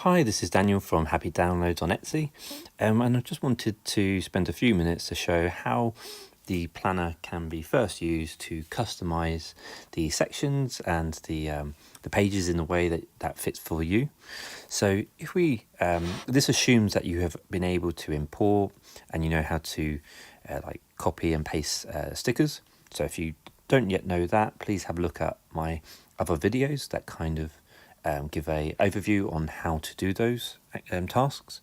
Hi, this is Daniel from Happy Downloads on Etsy, and I just wanted to spend a few minutes to show how the planner can be first used to customize the sections and the pages in a way that fits for you. So if we, this assumes that you have been able to import and you know how to like copy and paste stickers. So if you don't yet know that, please have a look at my other videos that kind of give a overview on how to do those tasks.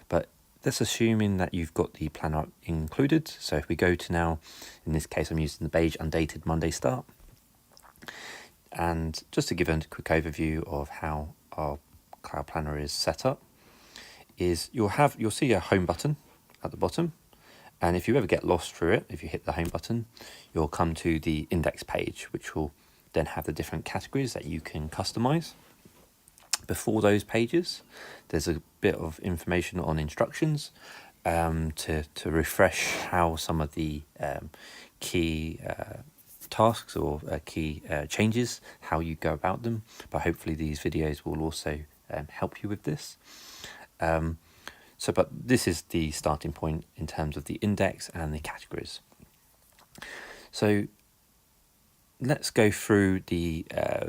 But that's assuming that you've got the planner included. So if we go to now, in this case I'm using the beige undated Monday start, and just to give a quick overview of how our cloud planner is set up, is you'll see a home button at the bottom, and if you ever get lost through it, if you hit the home button, you'll come to the index page, which will then have the different categories that you can customize. Before those pages, there's a bit of information on instructions to refresh how some of the key tasks or key changes, how you go about them. But hopefully these videos will also help you with this. But this is the starting point in terms of the index and the categories. So let's go through the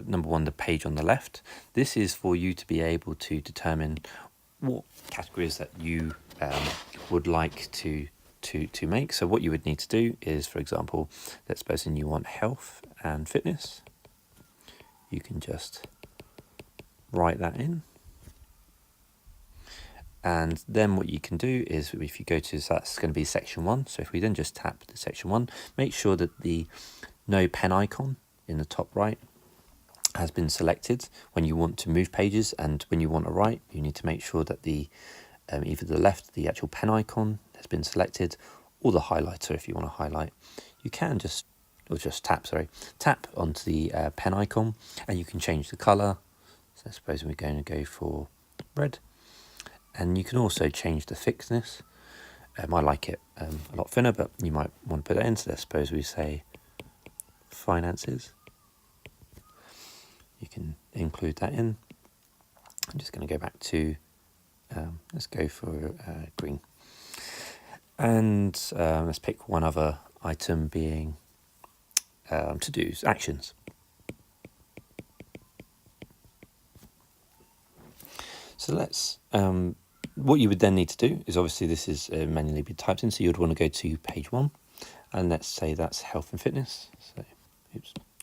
number one, the page on the left. This is for you to be able to determine what categories that you would like to make. So what you would need to do is, for example, let's suppose you want health and fitness. You can just write that in. And then what you can do is, if you go to, so that's going to be section 1. So if we then just tap the section 1, make sure that the no pen icon in the top right has been selected when you want to move pages, and when you want to write, you need to make sure that the either the left, the actual pen icon has been selected, or the highlighter if you want to highlight. You can just tap onto the pen icon, and you can change the color. So I suppose we're going to go for red, and you can also change the thickness. I like it a lot thinner, but you might want to put it in. So I suppose we say finances. You can include that in. I'm just going to go back to let's go for green, and let's pick one other item, being to-dos, actions. So let's what you would then need to do is, obviously this is manually be typed in, so you'd want to go to page 1, and let's say that's health and fitness.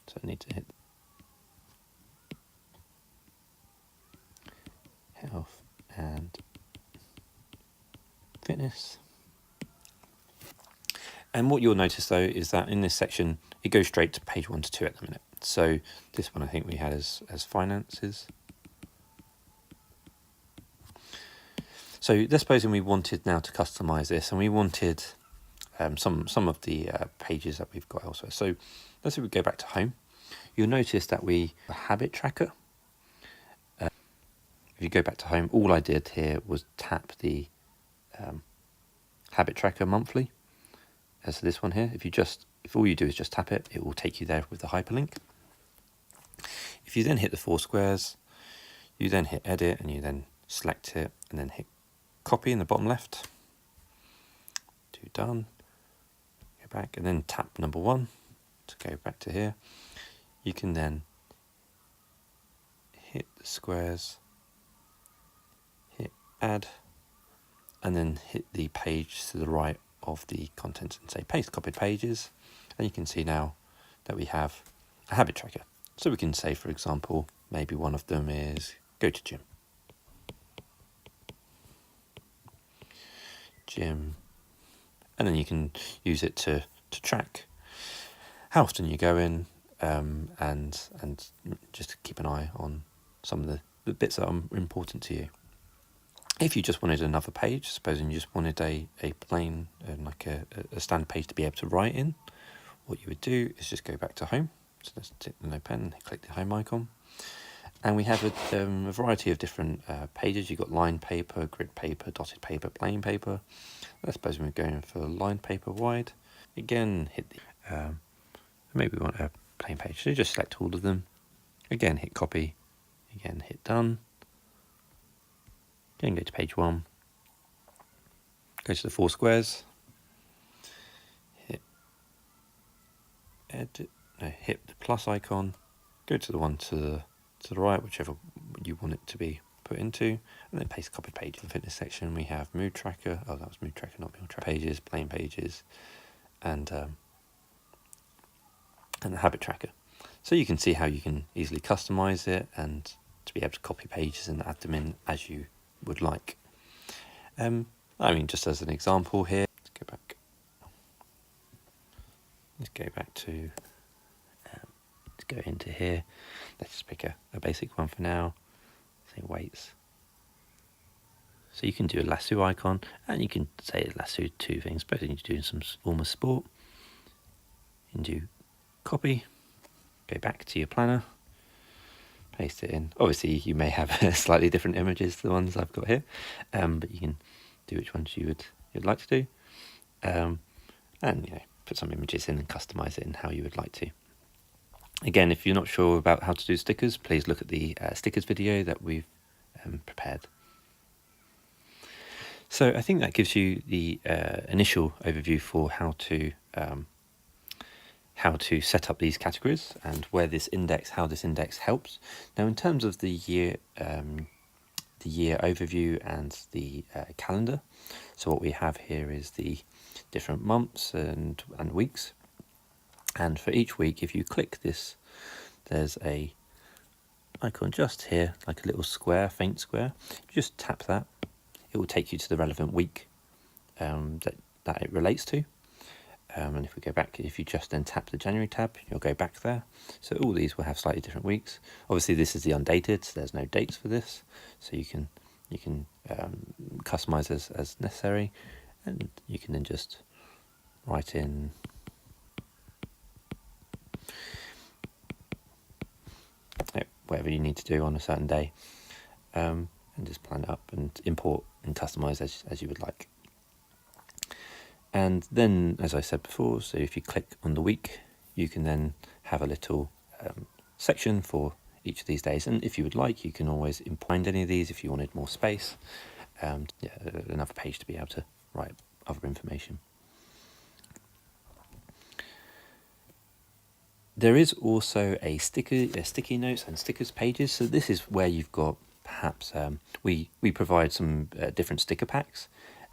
So I need to hit health and fitness. And what you'll notice though is that in this section it goes straight to page 1 to 2 at the minute. So this one I think we had as finances. So let's suppose we wanted now to customize this, and we wanted some of the pages that we've got elsewhere. So let's say we go back to home. You'll notice that we have a habit tracker. If you go back to home, all I did here was tap the habit tracker monthly. So this one here, if all you do is just tap it, it will take you there with the hyperlink. If you then hit the 4 squares, you then hit edit, and you then select it, and then hit copy in the bottom left. Do done. Go back, and then tap number 1 to go back to here. You can then hit the squares, hit add, and then hit the page to the right of the content and say paste copied pages, and you can see now that we have a habit tracker. So we can say, for example, maybe one of them is go to gym, and then you can use it to track how often you go in, and just to keep an eye on some of the bits that are important to you. If you just wanted another page, supposing you just wanted a plain, like a standard page to be able to write in, what you would do is just go back to home. So let's tick the no pen, click the home icon. And we have a variety of different pages. You've got line paper, grid paper, dotted paper, plain paper. Let's suppose we're going for line paper wide. Again, hit the, maybe we want a plain page. So just select all of them. Again, hit copy. Again, hit done. Then go to page 1, go to the 4 squares, hit edit, no, hit the plus icon, go to the one to the right, whichever you want it to be put into, and then paste copied page. In the fitness section we have mood tracker, oh that was mood tracker, not meal tracker, pages, plain pages, and the habit tracker. So you can see how you can easily customize it and to be able to copy pages and add them in as you would like. I mean, just as an example here, let's go back. Let's go back to, let's go into here. Let's just pick a basic one for now, say weights. So you can do a lasso icon, and you can say lasso 2 things, both of you doing some form of sport. You can do copy, go back to your planner, paste it in. Obviously you may have slightly different images to the ones I've got here, but you can do which ones you'd like to do, and put some images in and customize it in how you would like to. Again, if you're not sure about how to do stickers, please look at the stickers video that we've prepared. So I think that gives you the initial overview for how to set up these categories and how this index helps. Now, in terms of the year overview and the calendar, so what we have here is the different months and weeks, and for each week, if you click this, there's a icon just here, like a little square, faint square. You just tap that, it will take you to the relevant week that it relates to. And if we go back, if you just then tap the January tab, you'll go back there. So all these will have slightly different weeks. Obviously this is the undated, so there's no dates for this. So you can customize as necessary, and you can then just write in whatever you need to do on a certain day, and just plan it up and import and customize as you would like. And then, as I said before, so if you click on the week, you can then have a little section for each of these days. And if you would like, you can always import any of these if you wanted more space. Another page to be able to write other information. There is also a sticky notes and stickers pages. So this is where you've got perhaps we provide some different sticker packs.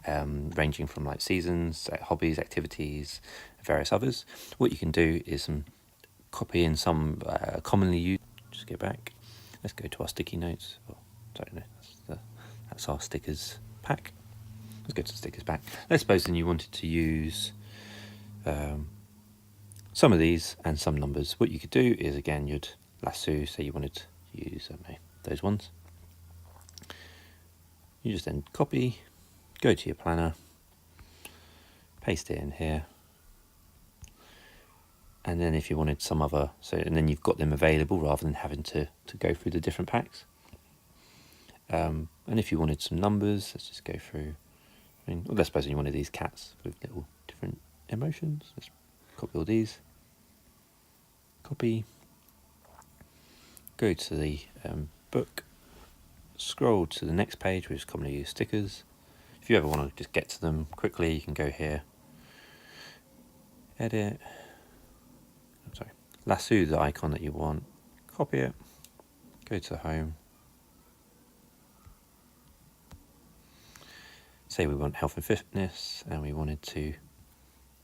Ranging from like seasons, hobbies, activities, various others. What you can do is copy in some commonly used. Just go back. Let's go to our sticky notes. Oh, sorry, no, that's our stickers pack. Let's go to the stickers pack. Let's suppose then you wanted to use some of these and some numbers. What you could do is, again, you'd lasso, say you wanted to use those ones. You just then copy, go to your planner, paste it in here, and then if you wanted some other, and then you've got them available rather than having to go through the different packs. And if you wanted some numbers, let's just go through. Let's suppose you wanted these cats with little different emotions. Let's copy all these. Copy. Go to the book. Scroll to the next page, which is commonly used stickers. If you ever want to just get to them quickly, you can go here, edit, lasso the icon that you want, copy it, go to home, say we want health and fitness, and we wanted to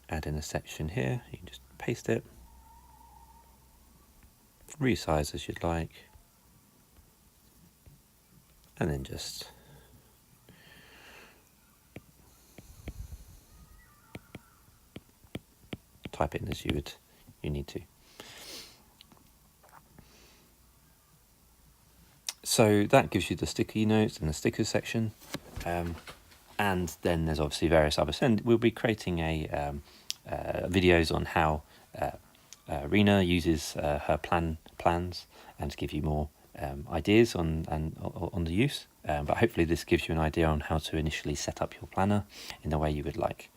add in a section here, you can just paste it, resize as you'd like, and then just type it in as you need to. So that gives you the sticky notes and the stickers section, and then there's obviously various others. And we'll be creating videos on how Rena uses her plans, and to give you more ideas on the use. But hopefully this gives you an idea on how to initially set up your planner in the way you would like.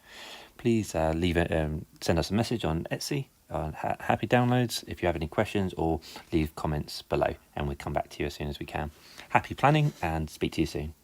Please send us a message on Etsy, on Happy Downloads, if you have any questions, or leave comments below, and we'll come back to you as soon as we can. Happy planning, and speak to you soon.